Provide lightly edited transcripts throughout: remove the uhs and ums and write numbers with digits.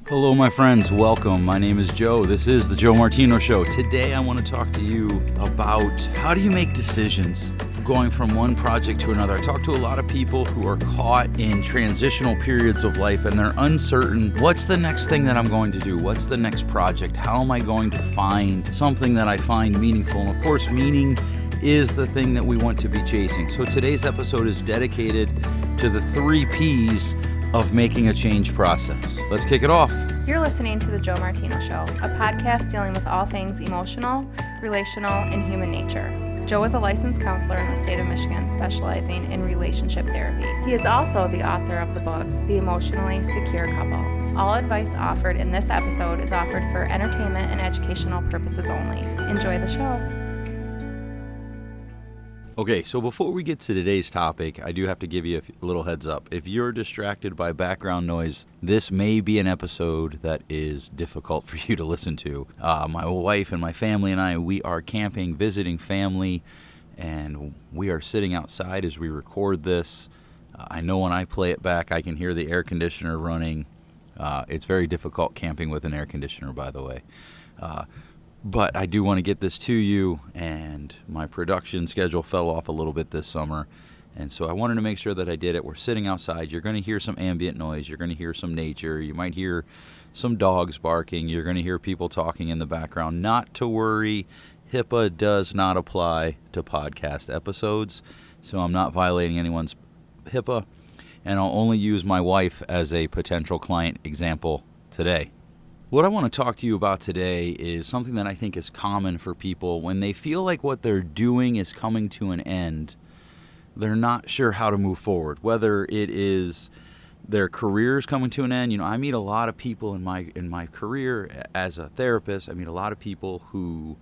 Hello, my friends. Welcome. My name is Joe. This is the Joe Martino Show. Today, I want to talk to you about how do you make decisions going from one project to another. I talk to a lot of people who are caught in transitional periods of life and they're uncertain. What's the next thing that I'm going to do? What's the next project? How am I going to find something that I find meaningful? And of course, meaning is the thing that we want to be chasing. So today's episode is dedicated to the 3 P's of making a change process. Let's kick it off. You're listening to the Joe Martino Show, a podcast dealing with all things emotional, relational, and human nature. Joe is a licensed counselor in the state of Michigan, specializing in relationship therapy. He is also the author of the book, The Emotionally Secure Couple. All advice offered in this episode is offered for entertainment and educational purposes only. Enjoy the show. Okay, so before we get to today's topic, I do have to give you a little heads up. If you're distracted by background noise, this may be an episode that is difficult for you to listen to. My wife and my family and I, we are camping, visiting family, and we are sitting outside as we record this. I know when I play it back, I can hear the air conditioner running. It's very difficult camping with an air conditioner, by the way. But I do want to get this to you, and my production schedule fell off a little bit this summer, and so I wanted to make sure that I did it. We're sitting outside. You're going to hear some ambient noise. You're going to hear some nature. You might hear some dogs barking. You're going to hear people talking in the background. Not to worry, HIPAA does not apply to podcast episodes, so I'm not violating anyone's HIPAA, and I'll only use my wife as a potential client example today. What I want to talk to you about today is something that I think is common for people when they feel like what they're doing is coming to an end. They're not sure how to move forward, whether it is their career is coming to an end. You know, I meet a lot of people in my career as a therapist. I meet a lot of people who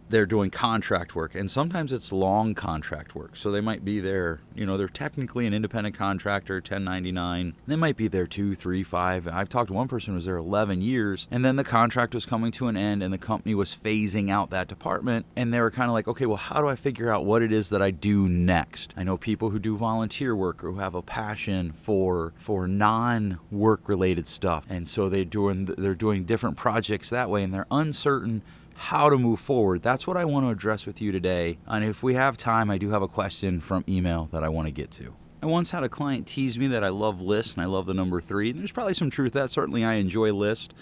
they're doing contract work, and sometimes it's long contract work. So they might be there, they're technically an independent contractor, 1099. They might be there 2, 3, 5. I've talked to one person who was there 11 years, and then the contract was coming to an end, and the company was phasing out that department, and they were kind of like, okay, well, how do I figure out what it is that I do next? I know people who do volunteer work or who have a passion for non-work related stuff, and so they're doing different projects that way, and they're uncertain how to move forward. That's what I want to address with you today. And if we have time, I do have a question from email that I want to get to. I once had a client tease me that I love lists and I love the number 3. And there's probably some truth to that. Certainly I enjoy list.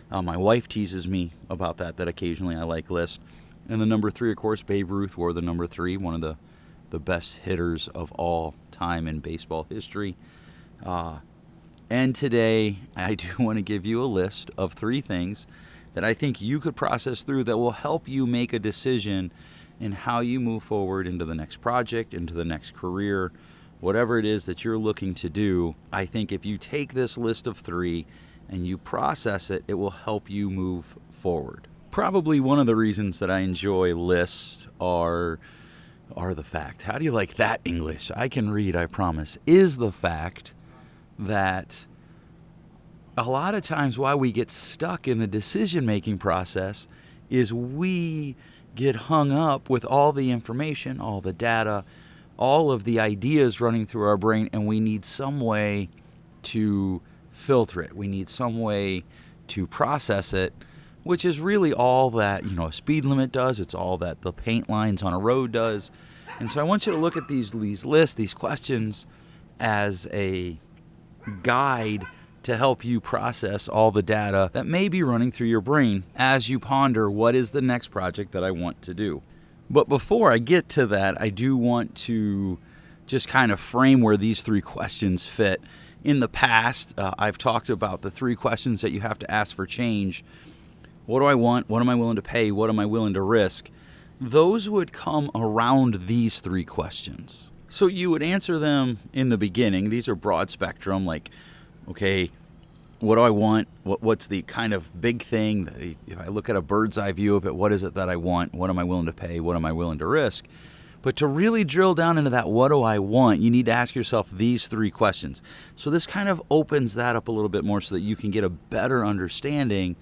My wife teases me about that occasionally I like list. And the number 3, of course, Babe Ruth wore the number 3, one of the best hitters of all time in baseball history. And today I do want to give you a list of 3 things that I think you could process through that will help you make a decision in how you move forward into the next project, into the next career, whatever it is that you're looking to do. I think if you take this list of 3 and you process it, it will help you move forward. Probably one of the reasons that I enjoy lists are the fact, how do you like that English? I can read, I promise, is the fact that a lot of times why we get stuck in the decision-making process is we get hung up with all the information, all the data, all of the ideas running through our brain, and we need some way to filter it. We need some way to process it, which is really all that, a speed limit does. It's all that the paint lines on a road does. And so I want you to look at these lists, these questions, as a guide to help you process all the data that may be running through your brain as you ponder what is the next project that I want to do. But before I get to that, I do want to just kind of frame where these 3 questions fit. In the past, I've talked about the 3 questions that you have to ask for change. What do I want? What am I willing to pay? What am I willing to risk? Those would come around these 3 questions. So you would answer them in the beginning. These are broad spectrum, like, okay, what do I want? What's the kind of big thing? If I look at a bird's eye view of it, what is it that I want? What am I willing to pay? What am I willing to risk? But to really drill down into that, what do I want? You need to ask yourself these 3 questions. So this kind of opens that up a little bit more so that you can get a better understanding.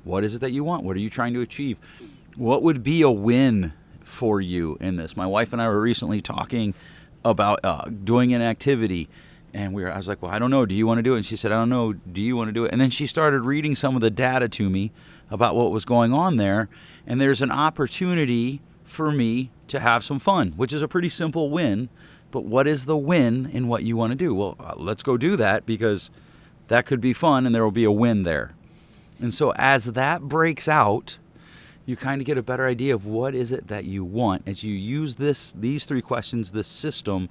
What is it that you want? What are you trying to achieve? What would be a win for you in this? My wife and I were recently talking about doing an activity, And I was like, well, I don't know. Do you want to do it? And she said, I don't know. Do you want to do it? And then she started reading some of the data to me about what was going on there. And there's an opportunity for me to have some fun, which is a pretty simple win. But what is the win in what you want to do? Well, let's go do that, because that could be fun and there will be a win there. And so as that breaks out, you kind of get a better idea of what is it that you want. As you use these 3 questions, this system,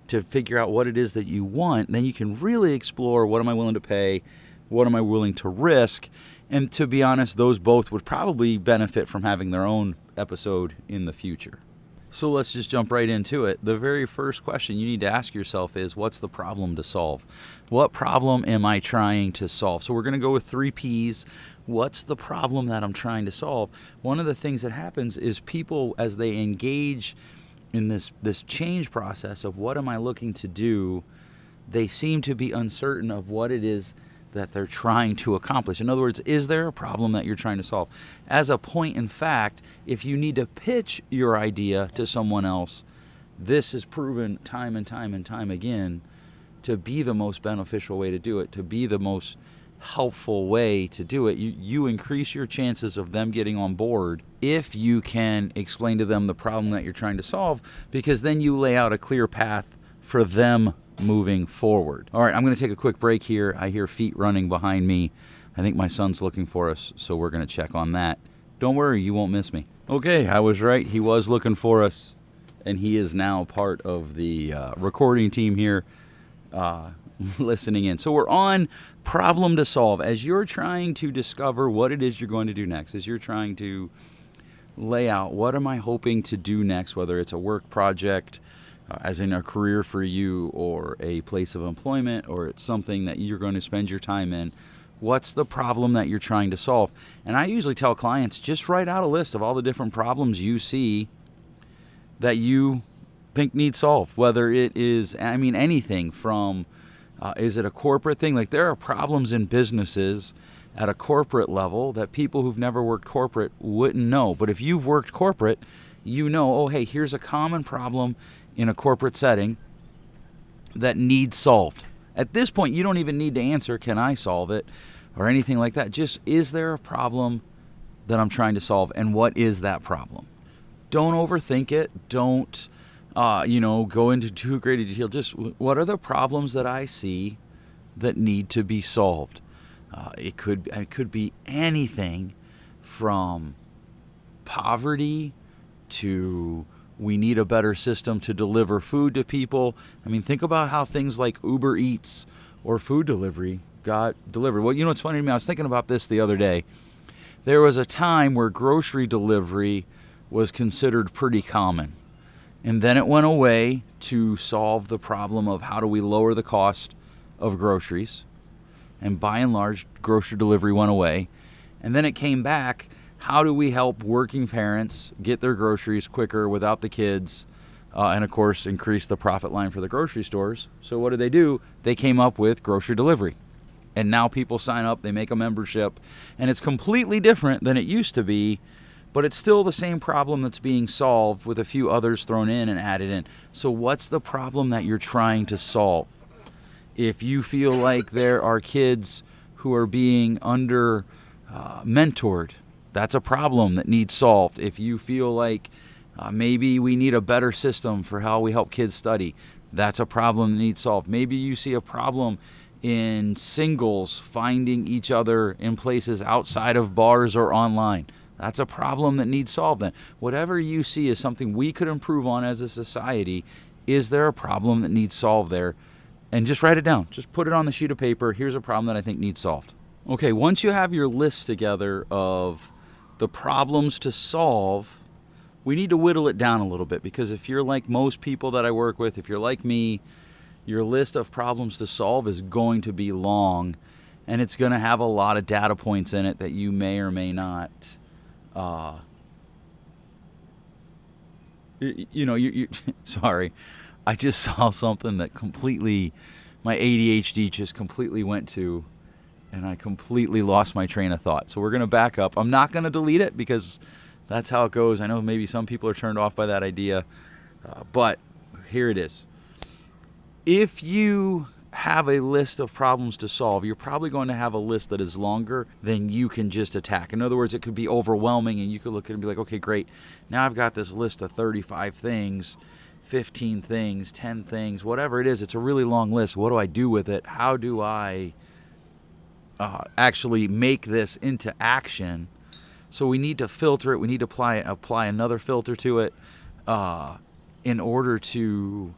to figure out what it is that you want, then you can really explore, what am I willing to pay? What am I willing to risk? And to be honest, those both would probably benefit from having their own episode in the future. So let's just jump right into it. The very first question you need to ask yourself is, what's the problem to solve? What problem am I trying to solve? So we're going to go with 3 Ps. What's the problem that I'm trying to solve? One of the things that happens is people, as they engage in this change process of what am I looking to do, they seem to be uncertain of what it is that they're trying to accomplish. In other words, is there a problem that you're trying to solve? As a point in fact, if you need to pitch your idea to someone else, this is proven time and time and time again to be the most beneficial way to do it, to be the most helpful way to do it. You increase your chances of them getting on board if you can explain to them the problem that you're trying to solve, because then you lay out a clear path for them moving forward. All right, I'm going to take a quick break here. I hear feet running behind me. I think my son's looking for us, so we're going to check on that. Don't worry, you won't miss me. Okay, I was right. He was looking for us, and he is now part of the recording team here, listening in. So we're on problem to solve. As you're trying to discover what it is you're going to do next, as you're trying to lay out what am I hoping to do next, whether it's a work project, as in a career for you, or a place of employment, or it's something that you're going to spend your time in, what's the problem that you're trying to solve? And I usually tell clients, just write out a list of all the different problems you see that you think need solved, whether it is, anything from, is it a corporate thing? Like, there are problems in businesses at a corporate level that people who've never worked corporate wouldn't know. But if you've worked corporate, you know, oh, hey, here's a common problem in a corporate setting that needs solved. At this point, you don't even need to answer, can I solve it, or anything like that. Just, is there a problem that I'm trying to solve, and what is that problem? Don't overthink it. Don't, go into too great a detail. Just, what are the problems that I see that need to be solved? It could be anything from poverty to we need a better system to deliver food to people. Think about how things like Uber Eats or food delivery got delivered. Well, it's funny to me. I was thinking about this the other day. There was a time where grocery delivery was considered pretty common. And then it went away to solve the problem of how do we lower the cost of groceries. And by and large, grocery delivery went away. And then it came back. How do we help working parents get their groceries quicker without the kids? And, of course, increase the profit line for the grocery stores. So what do? They came up with grocery delivery. And now people sign up, they make a membership. And it's completely different than it used to be. But it's still the same problem that's being solved with a few others thrown in and added in. So what's the problem that you're trying to solve? If you feel like there are kids who are being under mentored, that's a problem that needs solved. If you feel like maybe we need a better system for how we help kids study, that's a problem that needs solved. Maybe you see a problem in singles finding each other in places outside of bars or online. That's a problem that needs solved then. Whatever you see as something we could improve on as a society, is there a problem that needs solved there? And just write it down. Just put it on the sheet of paper. Here's a problem that I think needs solved. Okay, once you have your list together of the problems to solve, we need to whittle it down a little bit, because if you're like most people that I work with, if you're like me, your list of problems to solve is going to be long, and it's going to have a lot of data points in it that you may or may not sorry, I just saw something that my ADHD just completely went to, and I completely lost my train of thought. So we're going to back up. I'm not going to delete it because that's how it goes. I know maybe some people are turned off by that idea, but here it is. If you have a list of problems to solve, you're probably going to have a list that is longer than you can just attack. In other words, it could be overwhelming, and you could look at it and be like, okay, great. Now I've got this list of 35 things, 15 things, 10 things, whatever it is. It's a really long list. What do I do with it? How do I actually make this into action? So we need to filter it. We need to apply another filter to it in order to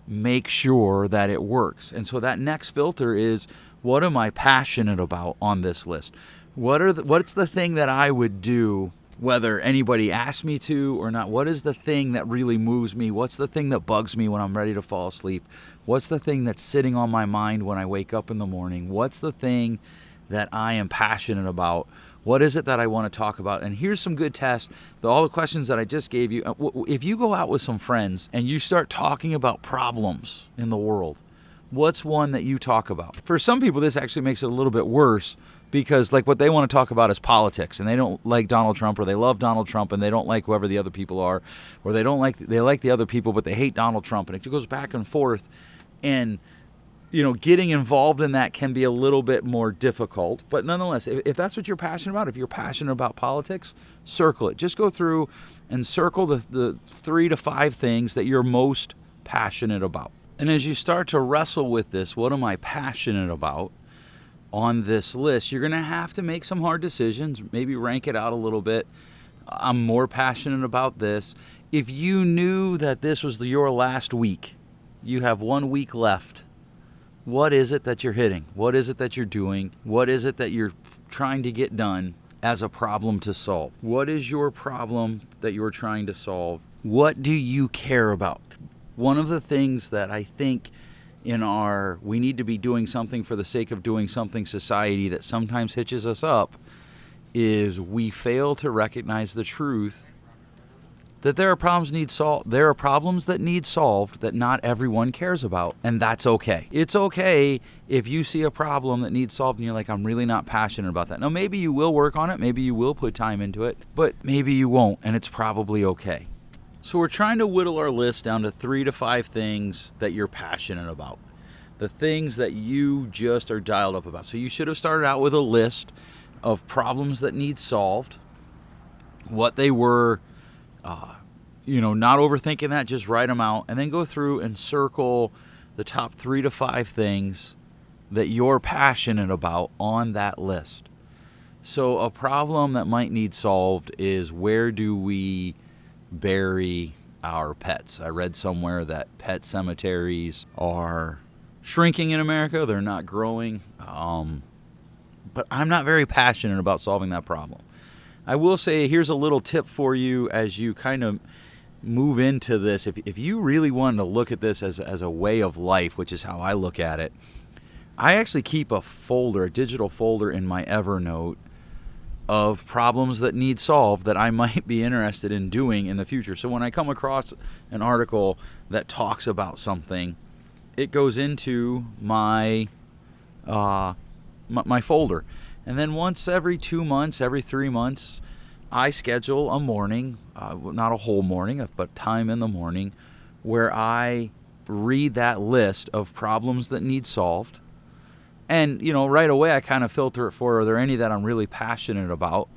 make sure that it works. And so that next filter is, what am I passionate about on this list? What's the thing that I would do whether anybody asks me to or not? What is the thing that really moves me? What's the thing that bugs me when I'm ready to fall asleep? What's the thing that's sitting on my mind when I wake up in the morning? What's the thing that I am passionate about? What is it that I want to talk about? And here's some good tests. All the questions that I just gave you. If you go out with some friends and you start talking about problems in the world, what's one that you talk about? For some people, this actually makes it a little bit worse, because like what they want to talk about is politics, and they don't like Donald Trump, or they love Donald Trump and they don't like whoever the other people are, or they like the other people but they hate Donald Trump, and it goes back and forth. And getting involved in that can be a little bit more difficult. But nonetheless, if that's what you're passionate about, if you're passionate about politics, circle it. Just go through and circle the 3 to 5 things that you're most passionate about. And as you start to wrestle with this, what am I passionate about on this list, you're going to have to make some hard decisions, maybe rank it out a little bit. I'm more passionate about this. If you knew that this was your last week, you have 1 week left, what is it that you're hitting? What is it that you're doing? What is it that you're trying to get done as a problem to solve? What is your problem that you're trying to solve? What do you care about? One of the things that I think we need to be doing something for the sake of doing something society that sometimes hitches us up is we fail to recognize the truth that there are problems that need solved that not everyone cares about, and that's okay. It's okay if you see a problem that needs solved and you're like, I'm really not passionate about that. Now, maybe you will work on it, maybe you will put time into it, but maybe you won't, and it's probably okay. So we're trying to whittle our list down to 3 to 5 things that you're passionate about, the things that you just are dialed up about. So you should have started out with a list of problems that need solved, what they were, not overthinking that, just write them out, and then go through and circle the top 3 to 5 things that you're passionate about on that list. So a problem that might need solved is, where do we bury our pets? I read somewhere that pet cemeteries are shrinking in America. They're not growing. But I'm not very passionate about solving that problem. I will say, here's a little tip for you as you kind of move into this. If you really wanted to look at this as a way of life, which is how I look at it, I actually keep a digital folder in my Evernote of problems that need solved that I might be interested in doing in the future. So when I come across an article that talks about something, it goes into my my folder. And then once every 2 months, every 3 months, I schedule a morning, not a whole morning, but time in the morning, where I read that list of problems that need solved. And, right away I kind of filter it for, are there any that I'm really passionate about,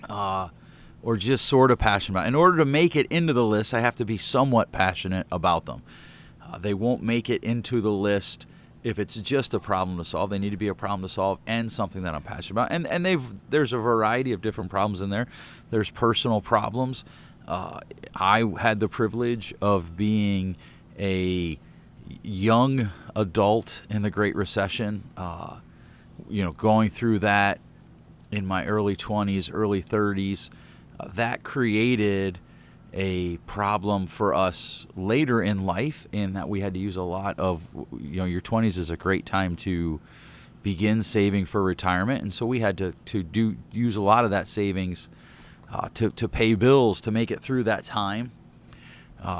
or just sort of passionate about? In order to make it into the list, I have to be somewhat passionate about them. They won't make it into the list if it's just a problem to solve. They need to be a problem to solve and something that I'm passionate about. And there's a variety of different problems in there. There's personal problems. I had the privilege of being a young adult in the Great Recession, going through that in my early 20s, early 30s. That created a problem for us later in life, in that we had to use a lot of, your 20s is a great time to begin saving for retirement. And so we had to use a lot of that savings to pay bills, to make it through that time.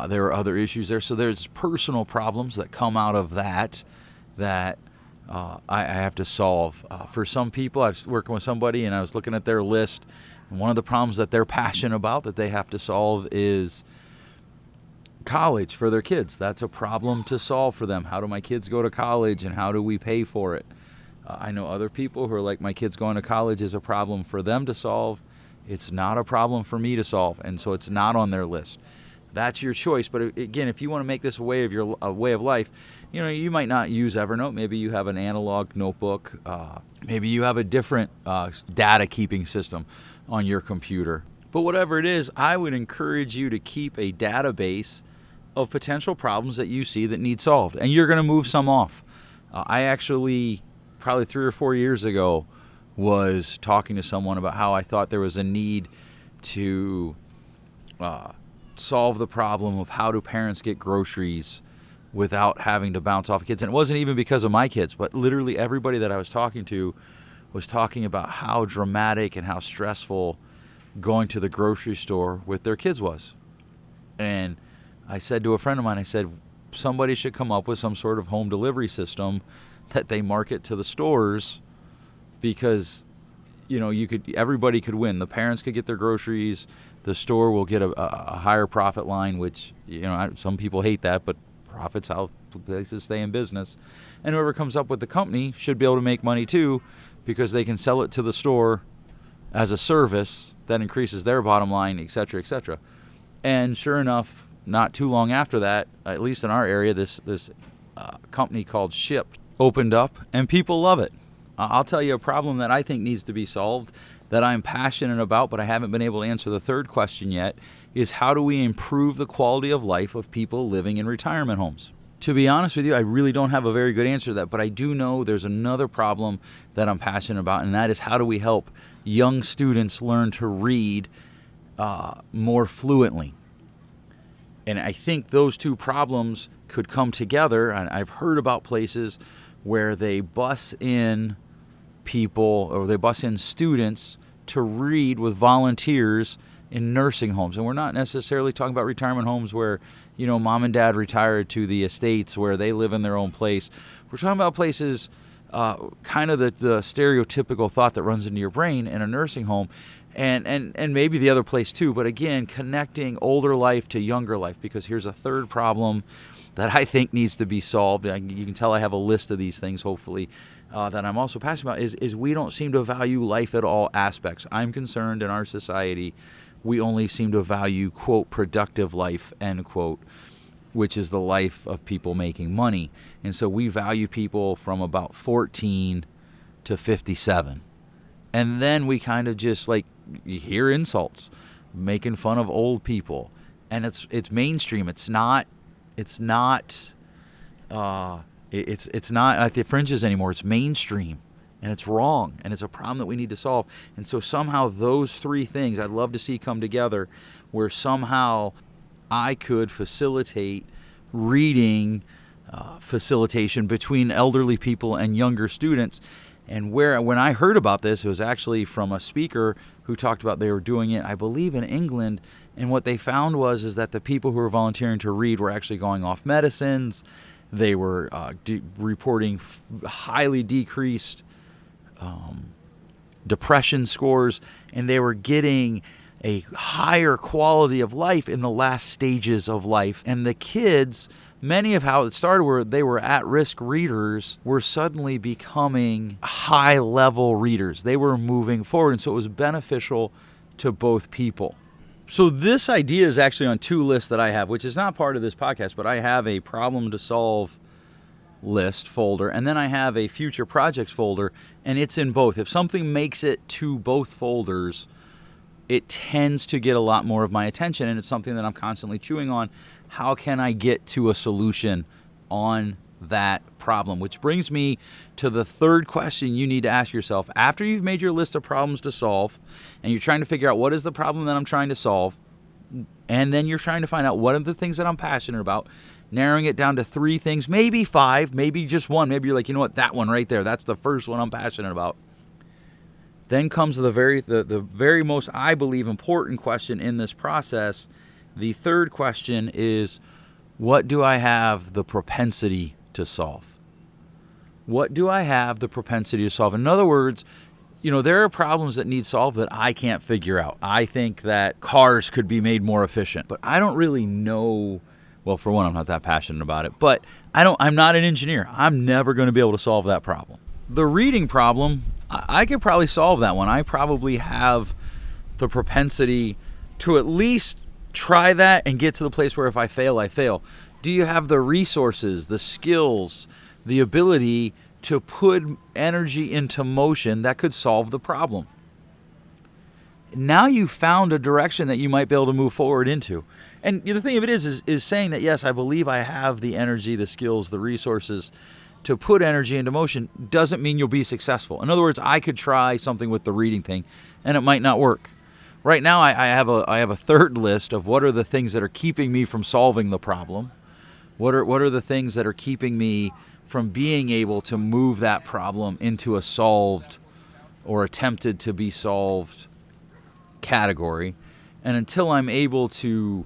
There are other issues there. So there's personal problems that come out of that I have to solve. For some people, I was working with somebody and I was looking at their list, and one of the problems that they're passionate about that they have to solve is college for their kids. That's a problem to solve for them. How do my kids go to college and how do we pay for it? I know other people who are like, my kids going to college is a problem for them to solve. It's not a problem for me to solve, and so it's not on their list. That's your choice. But again, if you want to make this a way of life, you might not use Evernote. Maybe you have an analog notebook. Maybe you have a different data keeping system on your computer. But whatever it is, I would encourage you to keep a database of potential problems that you see that need solved, and you're going to move some off. I actually, probably 3 or 4 years ago, was talking to someone about how I thought there was a need to solve the problem of how do parents get groceries without having to bounce off kids. And it wasn't even because of my kids, but literally everybody that I was talking to was talking about how dramatic and how stressful going to the grocery store with their kids was. And I said to a friend of mine, I said, somebody should come up with some sort of home delivery system that they market to the stores, because everybody could win. The parents could get their groceries, the store will get a higher profit line, which some people hate that, but profit's how places stay in business. And whoever comes up with the company should be able to make money too, because they can sell it to the store as a service that increases their bottom line, et cetera, et cetera. And sure enough, not too long after that, at least in our area, this company called Shipt opened up, and people love it. I'll tell you a problem that I think needs to be solved, that I'm passionate about, but I haven't been able to answer the third question yet, is how do we improve the quality of life of people living in retirement homes? To be honest with you, I really don't have a very good answer to that, but I do know there's another problem that I'm passionate about, and that is how do we help young students learn to read more fluently? And I think those two problems could come together, and I've heard about places where they bus in people, or they bus in students to read with volunteers in nursing homes. And we're not necessarily talking about retirement homes where, mom and dad retired to the estates where they live in their own place. We're talking about places, kind of the stereotypical thought that runs into your brain in a nursing home, and maybe the other place too. But again, connecting older life to younger life, because here's a third problem that I think needs to be solved. You can tell I have a list of these things, hopefully, that I'm also passionate about, is we don't seem to value life at all aspects. I'm concerned in our society, we only seem to value, quote, productive life, end quote, which is the life of people making money. And so we value people from about 14 to 57. And then we kind of just you hear insults, making fun of old people. And it's mainstream. It's not at the fringes anymore. It's mainstream, and it's wrong, and it's a problem that we need to solve. And so somehow those three things I'd love to see come together, where somehow I could facilitate reading facilitation between elderly people and younger students. And when I heard about this, it was actually from a speaker who talked about they were doing it, I believe, in England. And what they found is that the people who were volunteering to read were actually going off medicines. They were reporting highly decreased depression scores, and they were getting a higher quality of life in the last stages of life. And the kids, many of how it started where they were at-risk readers, were suddenly becoming high-level readers. They were moving forward, and so it was beneficial to both people. So this idea is actually on two lists that I have, which is not part of this podcast, but I have a problem to solve list folder, and then I have a future projects folder, and it's in both. If something makes it to both folders, it tends to get a lot more of my attention, and it's something that I'm constantly chewing on. How can I get to a solution on that problem? Which brings me to the third question you need to ask yourself. After you've made your list of problems to solve, and you're trying to figure out what is the problem that I'm trying to solve, and then you're trying to find out what are the things that I'm passionate about, narrowing it down to 3 things, maybe 5, maybe just 1. Maybe you're like, you know what, that one right there, that's the first one I'm passionate about. Then comes the very most, I believe, important question in this process. The third question is, what do I have the propensity to solve? What do I have the propensity to solve? In other words, there are problems that need solved that I can't figure out. I think that cars could be made more efficient, but I don't really know Well, for one, I'm not that passionate about it, but I'm not an engineer. I'm never going to be able to solve that problem. The reading problem, I could probably solve that one. I probably have the propensity to at least try that and get to the place where if I fail, I fail. Do you have the resources, the skills, the ability to put energy into motion that could solve the problem? Now you've found a direction that you might be able to move forward into. And the thing of it is saying that, yes, I believe I have the energy, the skills, the resources to put energy into motion doesn't mean you'll be successful. In other words, I could try something with the reading thing and it might not work. Right now I have a third list of what are the things that are keeping me from solving the problem. What are the things that are keeping me from being able to move that problem into a solved or attempted to be solved category. And until I'm able to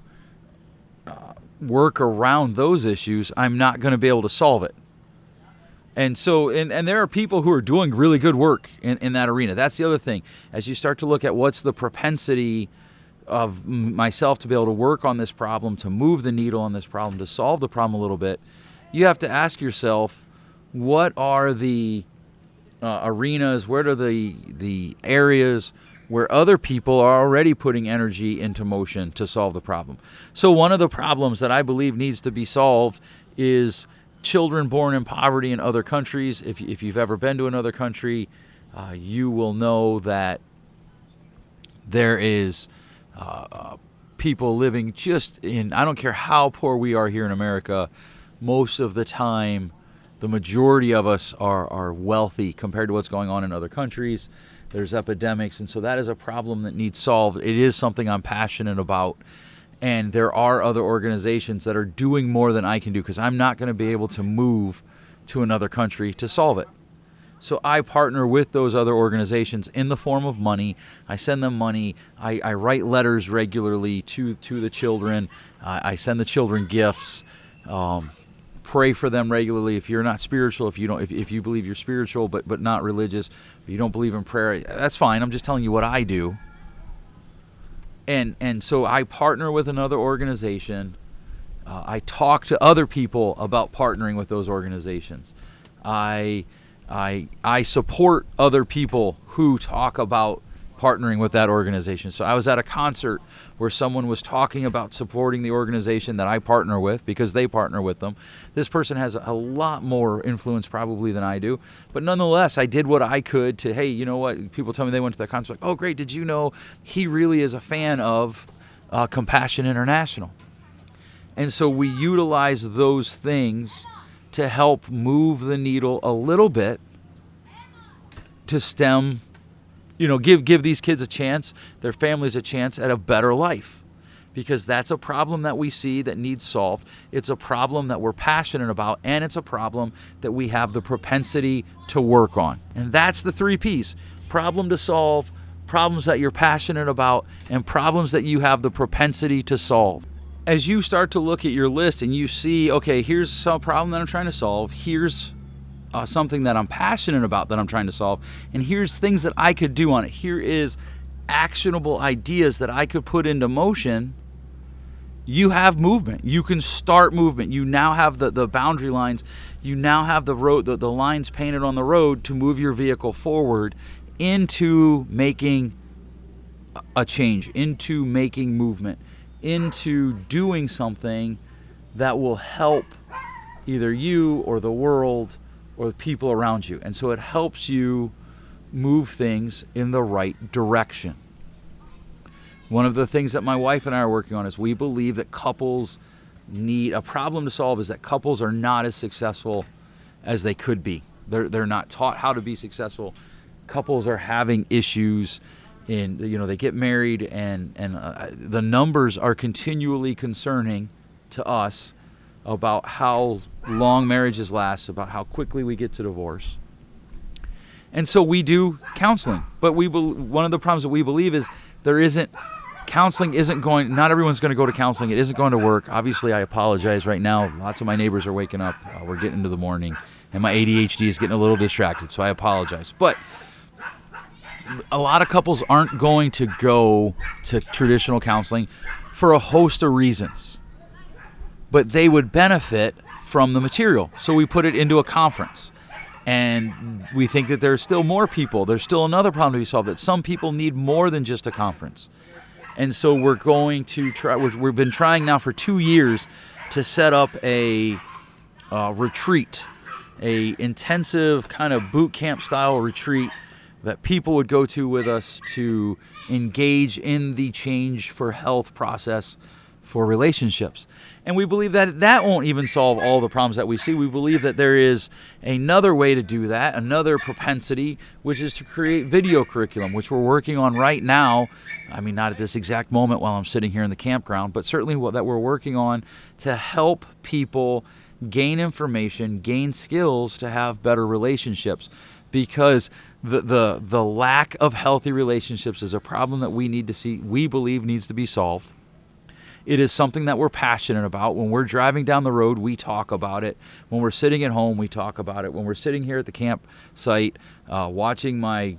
work around those issues, I'm not going to be able to solve it. And so, and there are people who are doing really good work in that arena. That's the other thing. As you start to look at what's the propensity of myself to be able to work on this problem, to move the needle on this problem, to solve the problem a little bit, you have to ask yourself, what are the arenas, where are the areas where other people are already putting energy into motion to solve the problem. So one of the problems that I believe needs to be solved is children born in poverty in other countries. If you've ever been to another country, you will know that there is people living just in, I don't care how poor we are here in America, most of the time, the majority of us are wealthy compared to what's going on in other countries. There's epidemics, and so that is a problem that needs solved. It is something I'm passionate about, and there are other organizations that are doing more than I can do because I'm not going to be able to move to another country to solve it. So I partner with those other organizations in the form of money. I send them money. I write letters regularly to the children. I send the children gifts. Pray for them regularly. If you're not spiritual, if you believe you're spiritual but not religious, if you don't believe in prayer, that's fine. I'm just telling you what I do. And so I partner with another organization. I talk to other people about partnering with those organizations. I support other people who talk about partnering with that organization. So I was at a concert where someone was talking about supporting the organization that I partner with because they partner with them. This person has a lot more influence probably than I do. But nonetheless, I did what I could to, hey, you know what? People tell me they went to that concert, like, oh, great, did you know he really is a fan of Compassion International? And so we utilize those things to help move the needle a little bit to stem, give these kids a chance, their families a chance at a better life. Because that's a problem that we see that needs solved. It's a problem that we're passionate about, and it's a problem that we have the propensity to work on. And that's the 3 Ps. Problem to solve, problems that you're passionate about, and problems that you have the propensity to solve. As you start to look at your list and you see, okay, here's some problem that I'm trying to solve, here's something that I'm passionate about that I'm trying to solve, and here's things that I could do on it. Here is actionable ideas that I could put into motion. You have movement. You can start movement. You now have the boundary lines. You now have the road, the lines painted on the road to move your vehicle forward into making a change, into making movement, into doing something that will help either you or the world or the people around you. And so it helps you move things in the right direction. One of the things that my wife and I are working on is we believe that couples need, a problem to solve is that couples are not as successful as they could be. They're not taught how to be successful. Couples are having issues in, they get married and the numbers are continually concerning to us about how long marriages last, about how quickly we get to divorce. And so we do counseling. But one of the problems that we believe is counseling isn't going, not everyone's going to go to counseling. It isn't going to work. Obviously, I apologize right now. Lots of my neighbors are waking up. We're getting into the morning. And my ADHD is getting a little distracted, so I apologize. But a lot of couples aren't going to go to traditional counseling for a host of reasons. but they would benefit from the material. So we put it into a conference. And we think that there's still more people. There's still another problem to be solved, that some people need more than just a conference. And so we're going to try, we've been trying now for 2 years to set up a retreat, a intensive kind of boot camp style retreat that people would go to with us to engage in the change for health process for relationships. And we believe that that won't even solve all the problems that we see. We believe that there is another way to do that, another propensity, which is to create video curriculum, which we're working on right now. I mean, not at this exact moment while I'm sitting here in the campground, but certainly what that we're working on to help people gain information, gain skills to have better relationships, because the lack of healthy relationships is a problem that we believe needs to be solved. It is something that we're passionate about. When we're driving down the road, we talk about it. When we're sitting at home, we talk about it. When we're sitting here at the campsite, watching my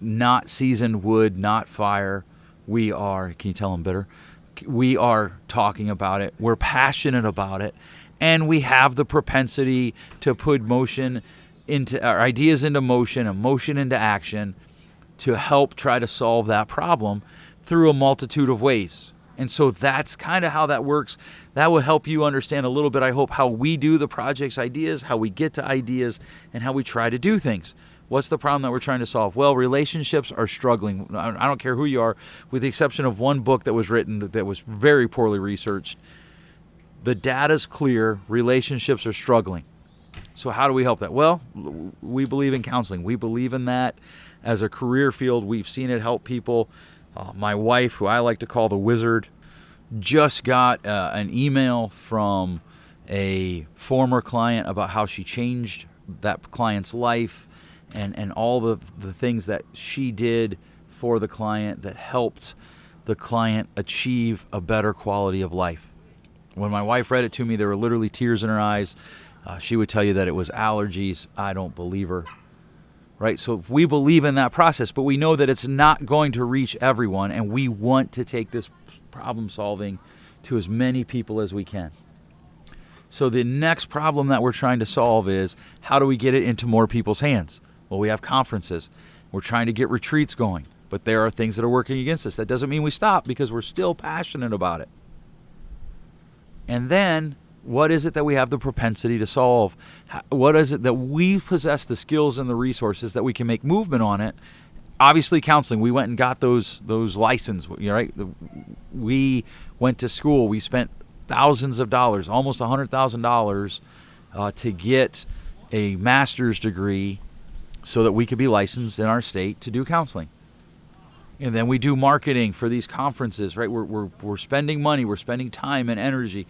not seasoned wood not fire, can you tell I'm bitter? We are talking about it. We're passionate about it. And we have the propensity to put motion into our ideas into motion and motion into action to help try to solve that problem through a multitude of ways. And so that's kind of how that works. That will help you understand a little bit, I hope, how we do the project's ideas, how we get to ideas, and how we try to do things. What's the problem that we're trying to solve? Well, relationships are struggling. I don't care who you are, with the exception of one book that was written that was very poorly researched. The data's clear. Relationships are struggling. So how do we help that? Well, we believe in counseling. We believe in that as a career field. We've seen it help people. My wife, who I like to call the wizard, just got an email from a former client about how she changed that client's life and all the things that she did for the client that helped the client achieve a better quality of life. When my wife read it to me, there were literally tears in her eyes. She would tell you that it was allergies. I don't believe her. Right? So we believe in that process, but we know that it's not going to reach everyone, and we want to take this problem solving to as many people as we can. So the next problem that we're trying to solve is, how do we get it into more people's hands? Well, we have conferences. We're trying to get retreats going, but there are things that are working against us. That doesn't mean we stop, because we're still passionate about it. And then, what is it that we have the propensity to solve? What is it that we possess the skills and the resources that we can make movement on it? Obviously, counseling. We went and got those licenses, right? We went to school. We spent thousands of dollars, almost $100,000, to get a master's degree so that we could be licensed in our state to do counseling. And then we do marketing for these conferences, right? We're spending money. We're spending time and energy.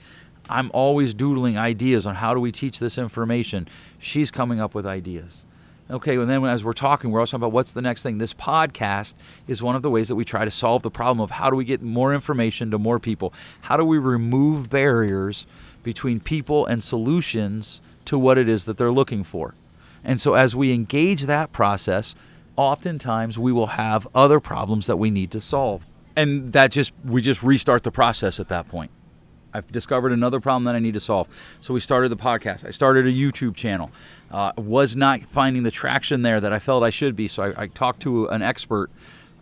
I'm always doodling ideas on how do we teach this information. She's coming up with ideas. Okay, and then as we're talking, we're also talking about what's the next thing. This podcast is one of the ways that we try to solve the problem of how do we get more information to more people? How do we remove barriers between people and solutions to what it is that they're looking for? And so as we engage that process, oftentimes we will have other problems that we need to solve. And we just restart the process at that point. I've discovered another problem that I need to solve. So we started the podcast. I started a YouTube channel. Was not finding the traction there that I felt I should be. So I talked to an expert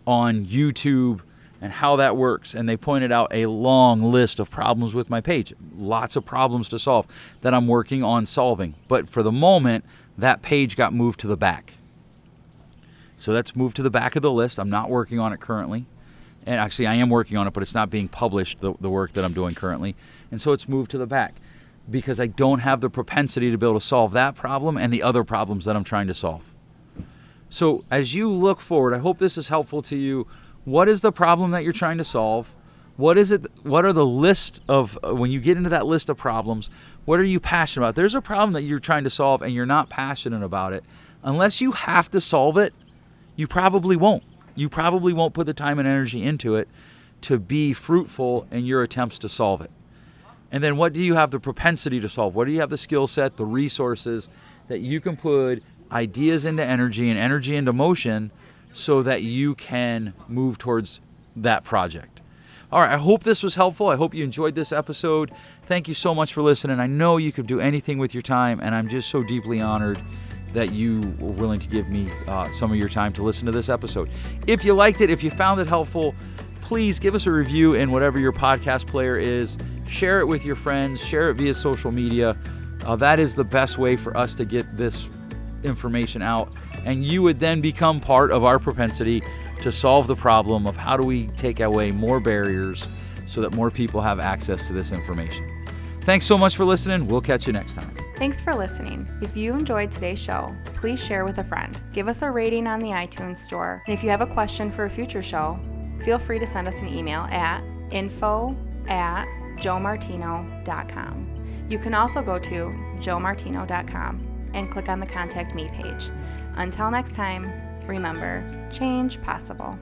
on YouTube and how that works. And they pointed out a long list of problems with my page. Lots of problems to solve that I'm working on solving. But for the moment, that page got moved to the back. So that's moved to the back of the list. I'm not working on it currently. And actually, I am working on it, but it's not being published, the work that I'm doing currently. And so it's moved to the back because I don't have the propensity to be able to solve that problem and the other problems that I'm trying to solve. So as you look forward, I hope this is helpful to you. What is the problem that you're trying to solve? What is it? What are the list of, when you get into that list of problems, what are you passionate about? There's a problem that you're trying to solve and you're not passionate about it. Unless you have to solve it, you probably won't. You probably won't put the time and energy into it to be fruitful in your attempts to solve it. And then what do you have the propensity to solve? What do you have the skill set, the resources that you can put ideas into energy and energy into motion so that you can move towards that project? All right, I hope this was helpful. I hope you enjoyed this episode. Thank you so much for listening. I know you could do anything with your time, and I'm just so deeply honored that you were willing to give me some of your time to listen to this episode. If you liked it, if you found it helpful, please give us a review in whatever your podcast player is. Share it with your friends. Share it via social media. That is the best way for us to get this information out. And you would then become part of our propensity to solve the problem of how do we take away more barriers so that more people have access to this information. Thanks so much for listening. We'll catch you next time. Thanks for listening. If you enjoyed today's show, please share with a friend. Give us a rating on the iTunes store. And if you have a question for a future show, feel free to send us an email at info@joemartino.com. You can also go to joemartino.com and click on the Contact Me page. Until next time, remember, change possible.